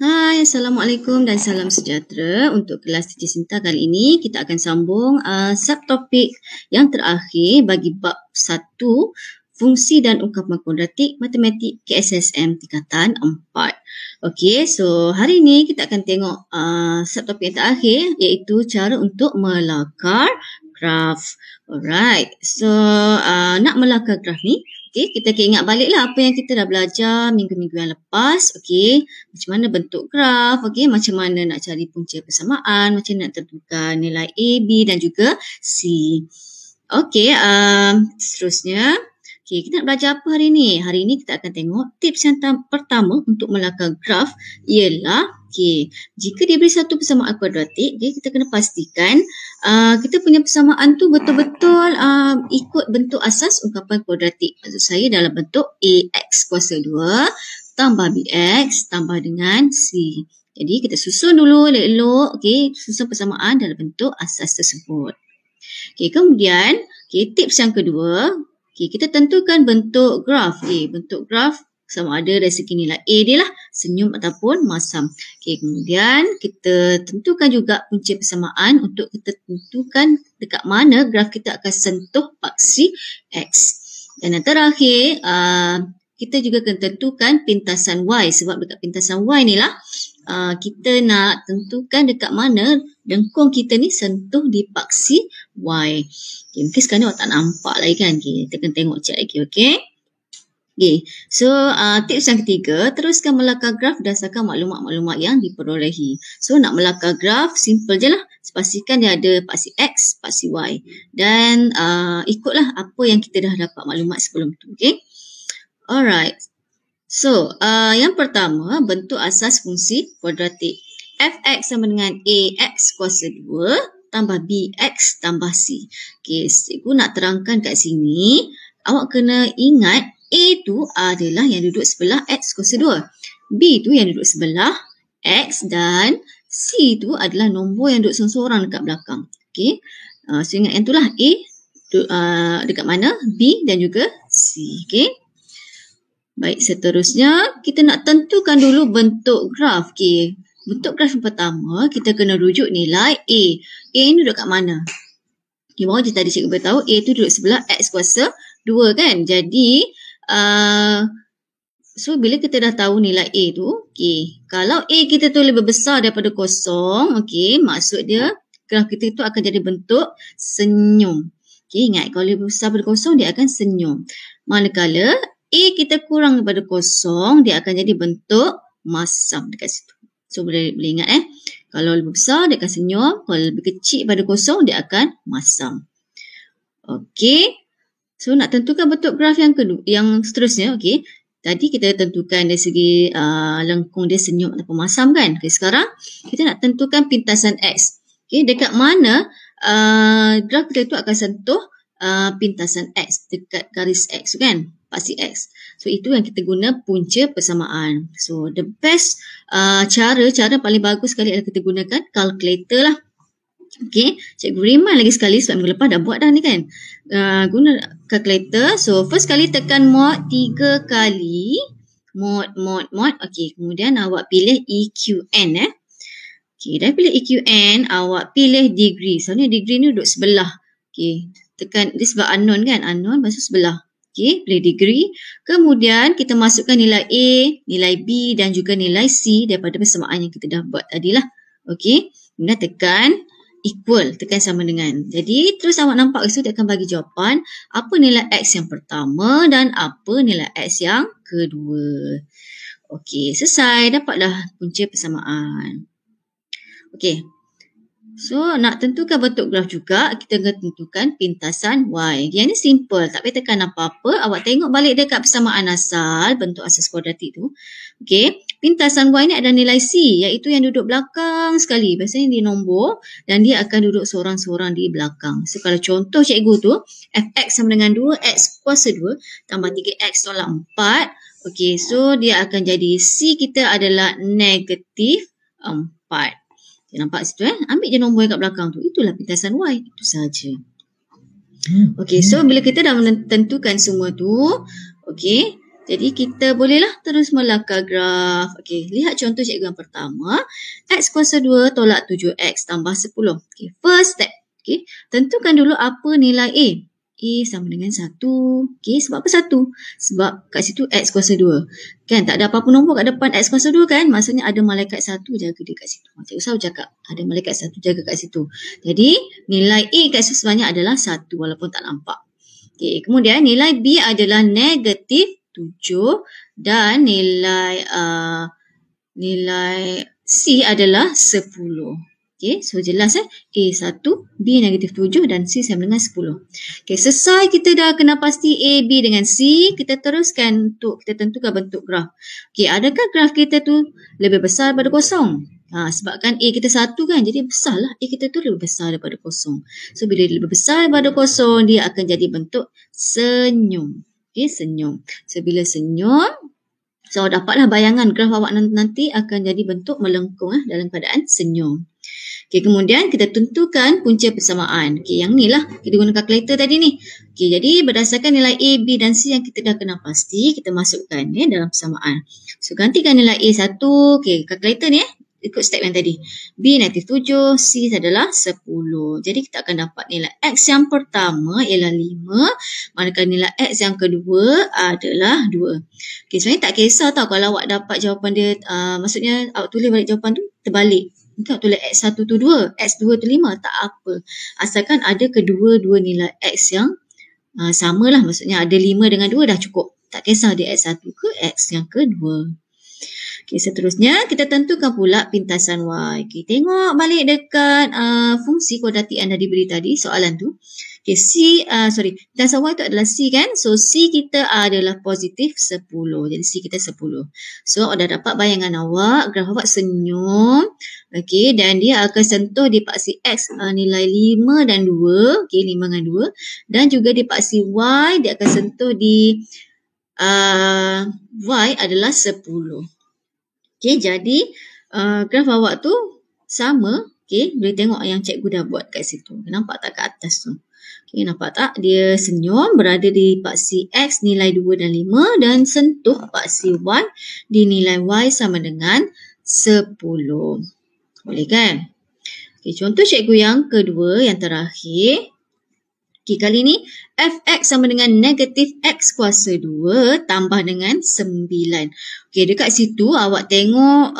Hai, Assalamualaikum dan salam sejahtera. Untuk kelas Cici Sinta kali ini, kita akan sambung subtopik yang terakhir bagi bab 1, fungsi dan ungkapan kuadratik matematik KSSM tingkatan 4. Okey, so hari ini kita akan tengok subtopik yang terakhir iaitu cara untuk melakar graf. Alright, so nak melakar graf ni, okey, kita akan ingat baliklah apa yang kita dah belajar minggu-minggu yang lepas. Okey, macam mana bentuk graf, okey, macam mana nak cari punca persamaan, macam mana nak tentukan nilai A, B dan juga C. Okey, seterusnya, okey, kita nak belajar apa hari ni? Hari ni kita akan tengok tips yang pertama untuk melakar graf ialah, okey, jika diberi satu persamaan kuadratik, okay, kita kena pastikan kita punya persamaan tu betul-betul ikut bentuk asas ungkapan kuadratik. Maksud saya dalam bentuk AX kuasa 2 tambah BX tambah dengan C. Jadi kita susun dulu elok-elok, okey, susun persamaan dalam bentuk asas tersebut. Okey, kemudian, okey, tips yang kedua, okey, kita tentukan bentuk graf. Okey, bentuk graf sama ada dari segi nilai A dia lah, senyum ataupun masam. Okey, kemudian kita tentukan juga punca persamaan untuk kita tentukan dekat mana graf kita akan sentuh paksi X. Dan yang terakhir, kita juga kena tentukan pintasan Y, sebab dekat pintasan Y ni lah kita nak tentukan dekat mana lengkung kita ni sentuh di paksi Y. Okay, mungkin sekarang ni awak tak nampak lagi kan? Okay, kita kena tengok cek lagi, okey? Okay, so tips yang ketiga, teruskan melakar graf berdasarkan maklumat-maklumat yang diperolehi. So nak melakar graf, simple je lah. Pastikan dia ada paksi X, paksi Y. Dan ikutlah apa yang kita dah dapat maklumat sebelum tu, okey? Alright. So, yang pertama, bentuk asas fungsi kuadratik. Fx sama dengan Ax kuasa 2 tambah Bx tambah C. Okay, cikgu nak terangkan kat sini, awak kena ingat A tu adalah yang duduk sebelah X kuasa 2. B tu yang duduk sebelah X dan C tu adalah nombor yang duduk seorang-seorang dekat belakang. Okay, so ingat yang tu lah A dekat mana, B dan juga C. Okay. Baik, seterusnya kita nak tentukan dulu bentuk graf. Okay. Bentuk graf yang pertama, kita kena rujuk nilai A. A ni duduk kat mana? Okay, bawah je tadi cikgu beritahu A tu duduk sebelah X kuasa 2 kan? Jadi, so bila kita dah tahu nilai A tu, okay, kalau A kita tu lebih besar daripada kosong, okay, maksud dia graf kita tu akan jadi bentuk senyum. Okay, ingat kalau lebih besar daripada kosong, dia akan senyum. Manakala A kita kurang daripada kosong, dia akan jadi bentuk masam dekat situ. So boleh ingat kalau lebih besar dia akan senyum, kalau lebih kecil daripada kosong dia akan masam. Okey. So nak tentukan bentuk graf yang kedua, yang seterusnya, okey. Tadi kita tentukan dari segi lengkung dia senyum ataupun masam kan. Okay, sekarang kita nak tentukan pintasan X. Okey, dekat mana graf kita itu akan sentuh pintasan X dekat garis X kan, paksi X. So itu yang kita guna punca persamaan. So the best cara paling bagus sekali adalah kita gunakan calculator lah. Okay, cikgu remind lagi sekali sebab minggu lepas dah buat dah ni kan. Guna calculator. So first kali tekan mod 3 kali. Mod. Okay, kemudian awak pilih EQN Okay, dah pilih EQN, awak pilih degree. Soalnya degree ni duduk sebelah. Okay, tekan, dia sebab unknown kan, unknown masuk sebelah. Okay, pilih degree. Kemudian kita masukkan nilai A, nilai B dan juga nilai C daripada persamaan yang kita dah buat tadi lah. Okay, kemudian tekan equal, tekan sama dengan. Jadi terus awak nampak itu dia akan bagi jawapan apa nilai X yang pertama dan apa nilai X yang kedua. Okay, selesai, dapatlah punca persamaan. Okay. So, nak tentukan bentuk graf juga, kita kena tentukan pintasan Y. Yang ni simple, tak payah tekan apa-apa. Awak tengok balik dekat persamaan asal, bentuk asas kuadratik tu. Okay, pintasan Y ni ada nilai C, iaitu yang duduk belakang sekali. Biasanya dia nombor dan dia akan duduk seorang-seorang di belakang. So, kalau contoh cikgu tu, Fx sama dengan 2X kuasa 2 tambah 3X tolak 4. Okay, so dia akan jadi C kita adalah negatif 4. Nampak situ ambil je nombor yang kat belakang tu. Itulah pintasan Y. Itu saja. Okey, so bila kita dah menentukan semua tu, okey, Jadi kita bolehlah terus melakar graf. Okey, lihat contoh cikgu yang pertama. X kuasa 2 tolak 7X tambah 10. Okey, first step. Okey, tentukan dulu apa nilai A. A sama dengan 1. Okey, sebab apa 1? Sebab kat situ X kuasa 2. Kan, tak ada apa-apa nombor kat depan X kuasa 2 kan? Maksudnya ada malaikat 1 jaga dia kat situ. Cikgu selalu cakap, ada malaikat 1 jaga kat situ. Jadi, nilai A kat situ sebenarnya adalah 1 walaupun tak nampak. Okey, kemudian nilai B adalah negatif 7 dan nilai C adalah 10. Okey, so jelas A1, B negatif 7 dan C sama dengan 10. Okey, selesai kita dah kena pasti A, B dengan C, kita teruskan untuk kita tentukan bentuk graf. Okey, adakah graf kita tu lebih besar daripada kosong? Sebabkan A kita 1 kan, jadi besarlah A kita tu lebih besar daripada kosong. So, bila dia lebih besar daripada kosong, dia akan jadi bentuk senyum. Okey, senyum. So, bila senyum, so dapatlah bayangan graf awak nanti akan jadi bentuk melengkung dalam keadaan senyum. Okey, kemudian kita tentukan punca persamaan. Okey, yang ni lah kita guna kalkulator tadi ni. Okey, jadi berdasarkan nilai A, B dan C yang kita dah kenal pasti, kita masukkan dalam persamaan. So, gantikan nilai A1, okey, kalkulator ni ikut step yang tadi. B negatif 7, C adalah 10. Jadi kita akan dapat nilai X yang pertama ialah 5, manakala nilai X yang kedua adalah 2. Okey, sebenarnya tak kisah tau kalau awak dapat jawapan dia, maksudnya awak tulis balik jawapan tu terbalik. Mungkin awak tulis X1 tu 2, X2 tu 5, tak apa. Asalkan ada kedua-dua nilai X yang samalah, maksudnya ada 5 dengan 2 dah cukup. Tak kisah dia X1 ke X yang kedua. Okey, seterusnya kita tentukan pula pintasan Y. Okey, tengok balik dekat fungsi kuadratik yang dah diberi tadi, soalan tu. Okey, pintasan Y tu adalah C kan? So, C kita adalah positif 10. Jadi, C kita 10. So, dah dapat bayangan awak, graf awak senyum. Okey, dan dia akan sentuh di paksi X nilai 5 dan 2. Okey, 5 dengan 2. Dan juga di paksi Y, dia akan sentuh di Y adalah 10. Okey, jadi graf awak tu sama. Okey, boleh tengok yang cikgu dah buat kat situ. Nampak tak kat atas tu? Okey, nampak tak? Dia senyum berada di paksi X nilai 2 dan 5 dan sentuh paksi Y di nilai Y sama dengan 10. Boleh kan? Okey, contoh cikgu yang kedua, yang terakhir. Okey, kali ni Fx sama dengan negatif X kuasa 2 tambah dengan 9. Okey, dekat situ awak tengok,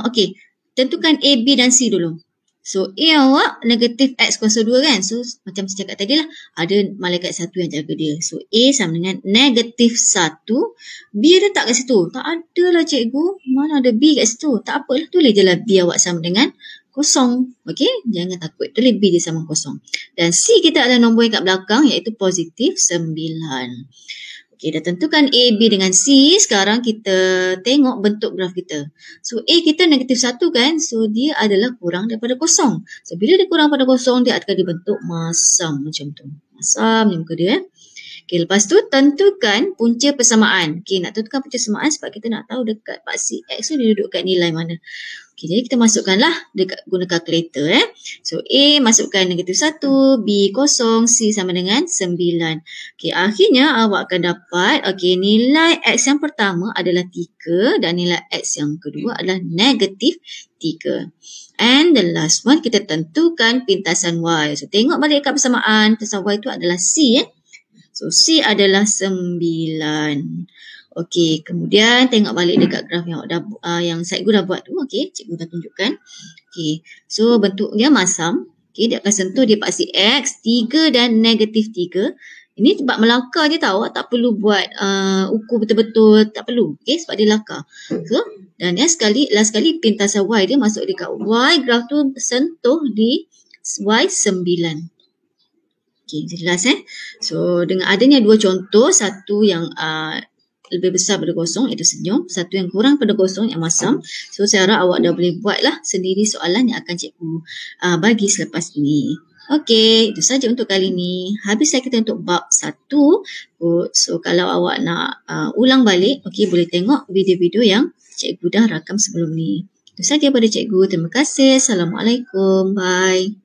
okey, tentukan A, B dan C dulu. So, A awak negatif X kuasa 2 kan? So, macam saya cakap tadi lah, ada malaikat 1 yang jaga dia. So, A sama dengan negatif 1. B ada tak kat situ? Tak ada lah cikgu. Mana ada B kat situ? Tak apalah, tulis je lah B awak sama dengan kosong. Okey, jangan takut. Tulis B dia sama kosong. Dan C kita ada nombor yang kat belakang iaitu positif 9. Okey, dah tentukan A, B dengan C. Sekarang kita tengok bentuk graf kita. So, A kita negatif 1 kan? So, dia adalah kurang daripada kosong. So, bila dia kurang daripada kosong, dia akan dibentuk masam macam tu. Masam ni muka dia. Okey, lepas tu tentukan punca persamaan. Okey, nak tentukan punca persamaan sebab kita nak tahu dekat paksi X tu dia duduk kat nilai mana. Okey, jadi kita masukkanlah dekat guna kalkulator. So, A masukkan negatif 1, B kosong, C sama dengan 9. Okey, akhirnya awak akan dapat, okey, nilai X yang pertama adalah 3 dan nilai X yang kedua adalah negatif 3. And the last one, kita tentukan pintasan Y. So, tengok balik kat persamaan, pintasan Y itu adalah C. So, C adalah 9. Okey, kemudian tengok balik dekat graf yang cikgu dah buat tu. Okey, cikgu dah tunjukkan. Okey, so bentuk dia masam. Okey, dia akan sentuh di paksi X, 3 dan negatif 3. Ini sebab melangkah je tau. Tak perlu buat ukur betul-betul. Tak perlu. Okey, sebab dia langkah. So, dan last sekali pintasan Y dia masuk dekat Y. Graf tu sentuh di Y 9. Okey, jelas So, dengan adanya dua contoh, satu yang lebih besar pada kosong iaitu senyum, satu yang kurang pada kosong yang masam. So, saya harap awak dah boleh buatlah sendiri soalan yang akan cikgu bagi selepas ini. Okey, itu saja untuk kali ini. Habis kita untuk bab 1. So, kalau awak nak ulang balik, okey, boleh tengok video-video yang cikgu dah rakam sebelum ni. Itu saja pada cikgu. Terima kasih. Assalamualaikum. Bye.